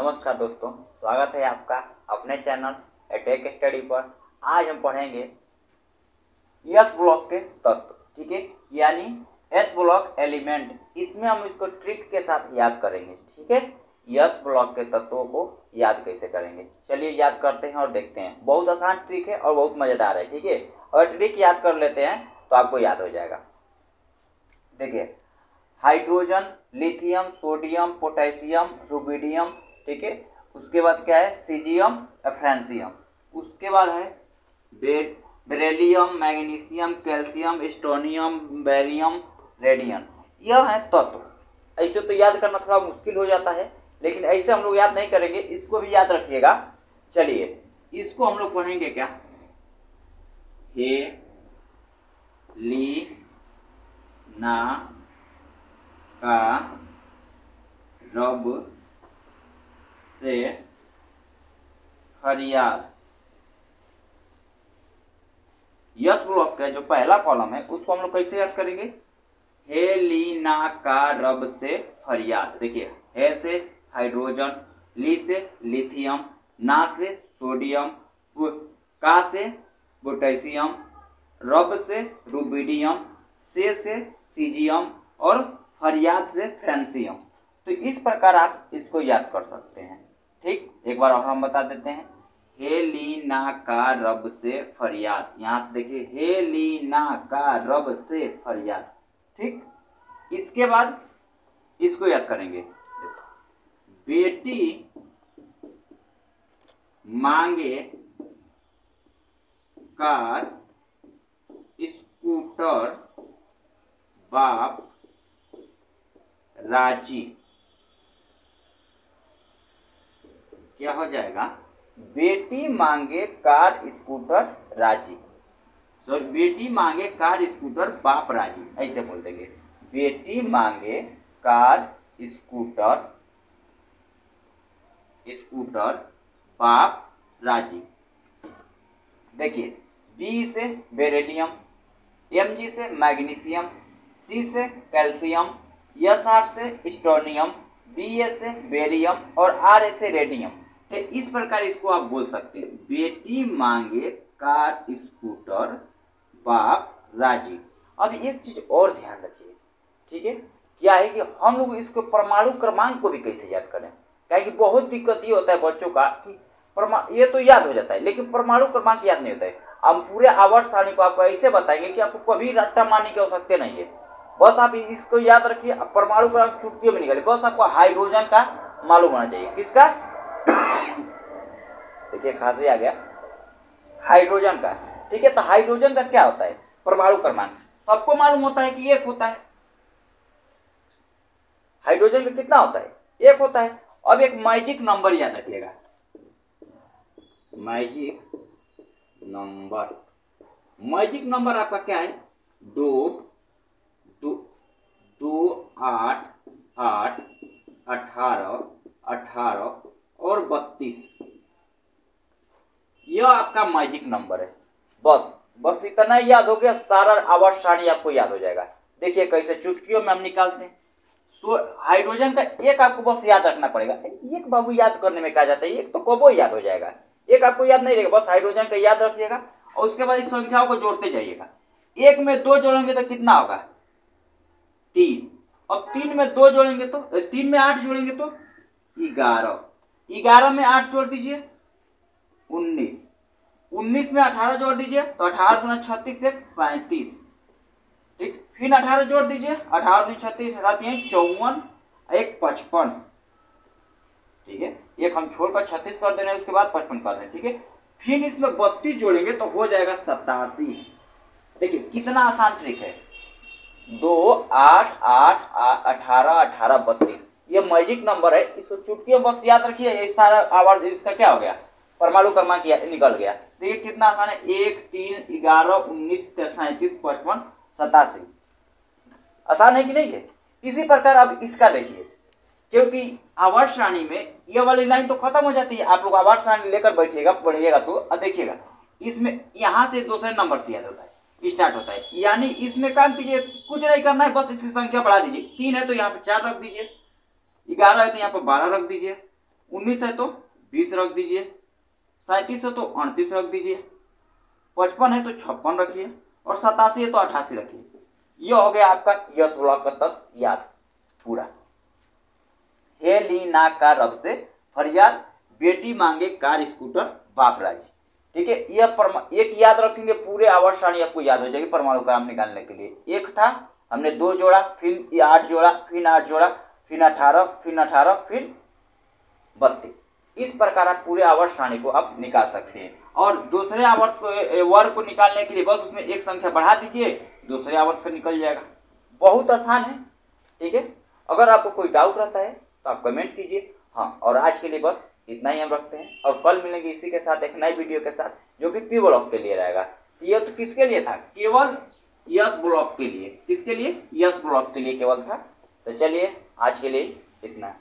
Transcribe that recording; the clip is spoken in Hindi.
नमस्कार दोस्तों, स्वागत है आपका अपने चैनल टेक स्टडी पर। आज हम पढ़ेंगे एस ब्लॉक के तत्व, ठीक है, यानी एस ब्लॉक एलिमेंट। इसमें हम इसको ट्रिक के साथ याद करेंगे, ठीक है। एस ब्लॉक के तत्वों को याद कैसे करेंगे, चलिए याद करते हैं और देखते हैं। बहुत आसान ट्रिक है और बहुत मजेदार है, ठीक है। अगर ट्रिक याद कर लेते हैं तो आपको याद हो जाएगा। देखिए, hydrogen, lithium, sodium, potassium, rubidium, ठीक है। उसके बाद क्या है, सीजियम, फ्रांसियम। उसके बाद है beryllium, magnesium, calcium, strontium, barium, radium. यह है तत्व। ऐसे तो याद करना थोड़ा मुश्किल हो जाता है, लेकिन ऐसे हम लोग याद नहीं करेंगे, इसको भी याद रखिएगा। चलिए इसको हम लोग पढ़ेंगे क्या, हे ली ना का रब से फरियाद। यस ब्लॉक का जो पहला कॉलम है उसको हम लोग कैसे याद करेंगे, हे ली ना का रब से फरियाद। देखिए, हे से हाइड्रोजन, ली से लिथियम, ना से सोडियम, का से पोटेशियम, रब से रुबिडियम, से सीजियम और फरियाद से फ्रांसियम। तो इस प्रकार आप इसको याद कर सकते हैं, ठीक। एक बार और हम बता देते हैं, हे ली ना का रब से फरियाद। यहां से देखिए, हे ली ना का रब से फरियाद, ठीक। इसके बाद इसको याद करेंगे, बेटी मांगे कार स्कूटर बाप राजी। क्या हो जाएगा, बेटी मांगे कार स्कूटर राजी। तो बेटी मांगे कार स्कूटर बाप राजी, ऐसे बोल देंगे। बेटी मांगे कार स्कूटर बाप राजी। देखिए, बी से बेरिलियम, एमजी से मैग्नीशियम, सी से कैल्शियम, एसआर से स्टोनियम, बीए से बेरियम और आर से रेडियम। तो इस प्रकार इसको आप बोल सकते हैं, बेटी मांगे कार स्कूटर बाप राजी। अब एक चीज और ध्यान रखिए, ठीक है। क्या है कि हम लोग इसको परमाणु क्रमांक को भी कैसे याद करें, क्या कि बहुत दिक्कत ये होता है बच्चों का कि ये तो याद हो जाता है लेकिन परमाणु क्रमांक याद नहीं होता है। हम पूरे आवर्त सारणी को आपको ऐसे बताएंगे कि आपको कभी रट्टा मारने की आवश्यकता नहीं है। बस आप इसको याद रखिए, परमाणु क्रमांक चुटकियों में निकालिए। बस आपको हाइड्रोजन का मालूम होना चाहिए। किसका देखिए, खांसी आ गया, हाइड्रोजन का, ठीक है। तो हाइड्रोजन का क्या होता है, परमाणु क्रमांक सबको मालूम होता है कि 1 होता है। हाइड्रोजन का कितना होता है, 1 होता है। अब एक मैजिक नंबर याद रखिएगा, मैजिक नंबर आपका क्या है, 2 2 2 8 8 18 18 और 32। यह आपका मैजिक नंबर है। बस इतना ही याद हो गया, सारा आवर्त सारणी आपको याद हो जाएगा। देखिए कैसे चुटकियों में हम निकालते हैं। हाइड्रोजन का 1 आपको बस याद रखना पड़ेगा। एक बाबू याद करने में क्या जाता है, 1 तो कबो याद हो जाएगा, 1 आपको याद नहीं रहेगा। बस हाइड्रोजन का याद रखिएगा और उसके बाद इस संख्याओं को जोड़ते जाइएगा। 1 में 2 जोड़ेंगे तो कितना होगा, 3। अब 3 में 2 जोड़ेंगे तो 3 में 8 जोड़ेंगे तो 11। 11 में 8 जोड़ दीजिए 19। 19 में 18 जोड़ दीजिए तो 18 गुना 36 एक 37, ठीक। फिर 18 जोड़ दीजिए, 18 में 36 हटाते हैं 54 एक 55, ठीक है। एक हम छोड़कर 36 कर दे रहे हैं, उसके बाद 55 कर रहे हैं, ठीक है। फिर इसमें 32 जोड़ेंगे तो हो जाएगा 87। देखिए कितना आसान ट्रिक है, 2 8 8 18 18 32। ये मैजिक नंबर है, इसको चुटकियों बस याद रखिए। ये सारा आवाज इसका क्या हो गया, परमाणु क्रमांक निकल गया। देखिए कितना आसान है, 1 3 11 19 37 55 87। आसान है कि नहीं है। इसी प्रकार अब इसका देखिए, क्योंकि आवर्त सारणी में ये वाली लाइन तो खत्म हो जाती है। आप लोग आवर्त सारणी लेकर बैठिएगा, पढ़िएगा तो देखिएगा इसमें यहां से दूसरे नंबर से याद होता है, स्टार्ट होता है। यानी इसमें काम कीजिए, कुछ नहीं करना है, बस इसकी संख्या बढ़ा दीजिए। 3 है तो यहाँ पे 4 रख दीजिए, 11 है तो यहाँ पे 12 रख दीजिए, 19 है तो 20 रख दीजिए, 37 है तो 38 रख दीजिए, 55 है तो 56 रखिए, और 87 है तो 88 रखिए। यह हो गया आपका यस ब्लॉक का तत्व याद पूरा। हे लीना का रब से फरियाद, बेटी मांगे कार स्कूटर बाप राज। ठीक है, यह एक याद रखेंगे, पूरे आवर्त सारणी आपको याद हो जाएगी परमाणु क्रम निकालने के लिए। एक था, हमने 2 जोड़ा, फिर 8 जोड़ा, फिर 8 जोड़ा, फिर 18, फिर 18, फिर 32। इस प्रकार आप पूरे आवर्त सारणी को आप निकाल सकते हैं। और दूसरे आवर्त को वर्ग को निकालने के लिए बस उसमें एक संख्या बढ़ा दीजिए, दूसरे आवर्त का निकल जाएगा। बहुत आसान है। ठीक है, अगर आपको कोई डाउट रहता है तो आप कमेंट कीजिए। हाँ, और आज के लिए बस इतना ही हम रखते हैं, और कल मिलेंगे इसी के साथ एक नई वीडियो के साथ, जो कि पी ब्लॉक के लिए रहेगा। ये तो किसके लिए था? केवल यस ब्लॉक के लिए। किसके लिए? यस ब्लॉक के लिए केवल था। तो चलिए आज के लिए इतना।